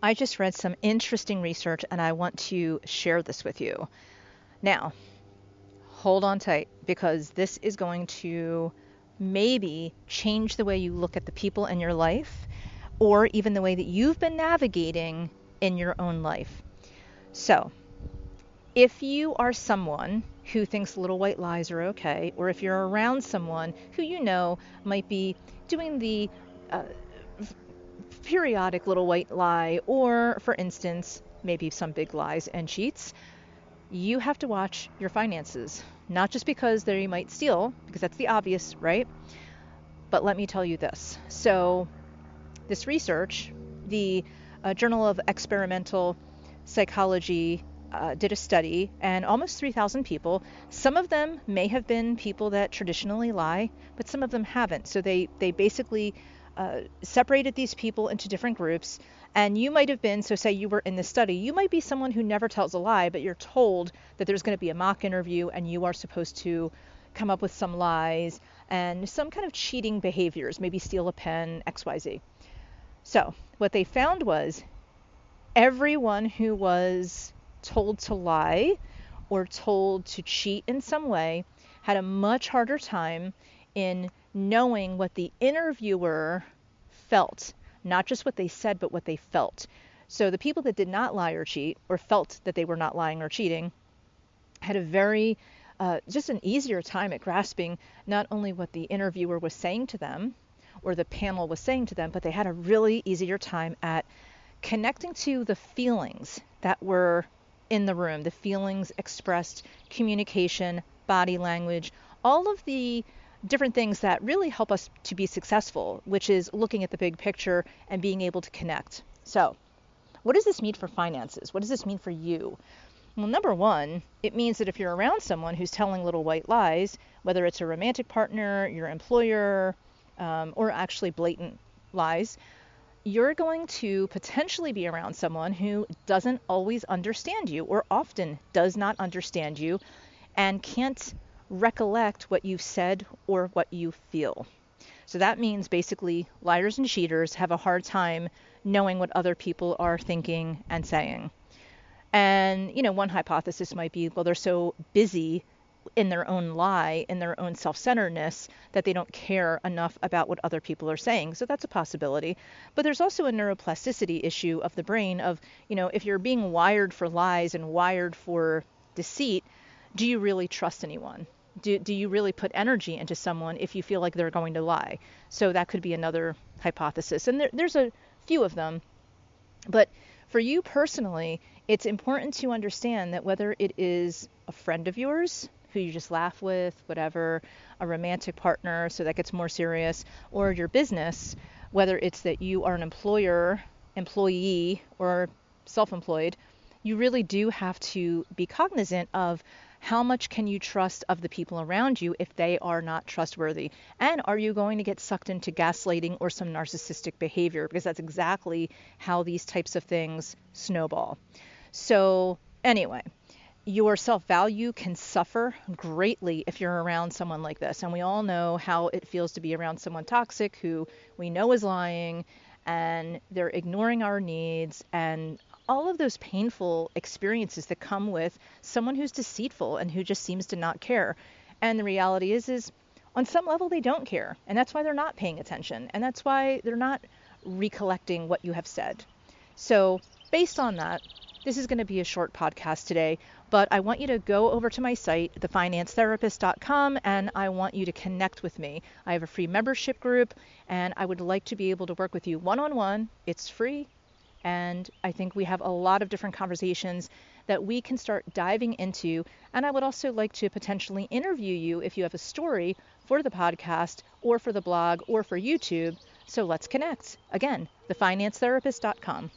I just read some interesting research and I want to share this with you. Now, hold on tight because this is going to maybe change the way you look at the people in your life or even the way that you've been navigating in your own life. So, if you are someone who thinks little white lies are okay, or if you're around someone who you know might be doing the uh, periodic little white lie, or for instance, maybe some big lies and cheats, you have to watch your finances. Not just because they might steal, because that's the obvious, right? But let me tell you this. So, this research, the Journal of Experimental Psychology did a study, and almost 3,000 people. Some of them may have been people that traditionally lie, but some of them haven't. So they basically separated these people into different groups. And you might have been, so say you were in the study, you might be someone who never tells a lie, but you're told that there's going to be a mock interview and you are supposed to come up with some lies and some kind of cheating behaviors, maybe steal a pen, XYZ. So what they found was everyone who was told to lie or told to cheat in some way had a much harder time in knowing what the interviewer felt, not just what they said, but what they felt. So the people that did not lie or cheat, or felt that they were not lying or cheating, had a very, just an easier time at grasping not only what the interviewer was saying to them, or the panel was saying to them, but they had a really easier time at connecting to the feelings that were in the room, the feelings expressed, communication, body language, all of the different things that really help us to be successful, which is looking at the big picture and being able to connect. So, what does this mean for finances? What does this mean for you? Well, number one, it means that if you're around someone who's telling little white lies, whether it's a romantic partner, your employer, or actually blatant lies, you're going to potentially be around someone who doesn't always understand you, or often does not understand you, and can't recollect what you've said or what you feel. So that means basically liars and cheaters have a hard time knowing what other people are thinking and saying. And, one hypothesis might be, well, they're so busy in their own lie, in their own self-centeredness, that they don't care enough about what other people are saying. So that's a possibility. But there's also a neuroplasticity issue of the brain of, if you're being wired for lies and wired for deceit, do you really trust anyone? Do you really put energy into someone if you feel like they're going to lie? So that could be another hypothesis. And there's a few of them. But for you personally, it's important to understand that whether it is a friend of yours who you just laugh with, whatever, a romantic partner, so that gets more serious, or your business, whether it's that you are an employer, employee, or self-employed, you really do have to be cognizant of how much can you trust of the people around you if they are not trustworthy? And are you going to get sucked into gaslighting or some narcissistic behavior? Because that's exactly how these types of things snowball. So anyway, your self-value can suffer greatly if you're around someone like this. And we all know how it feels to be around someone toxic who we know is lying and they're ignoring our needs and all of those painful experiences that come with someone who's deceitful and who just seems to not care. And the reality is on some level they don't care. And that's why they're not paying attention. And that's why they're not recollecting what you have said. So based on that, this is going to be a short podcast today, but I want you to go over to my site, thefinancetherapist.com, and I want you to connect with me. I have a free membership group, and I would like to be able to work with you one-on-one. It's free, and I think we have a lot of different conversations that we can start diving into, and I would also like to potentially interview you if you have a story for the podcast or for the blog or for YouTube, so let's connect. Again, thefinancetherapist.com.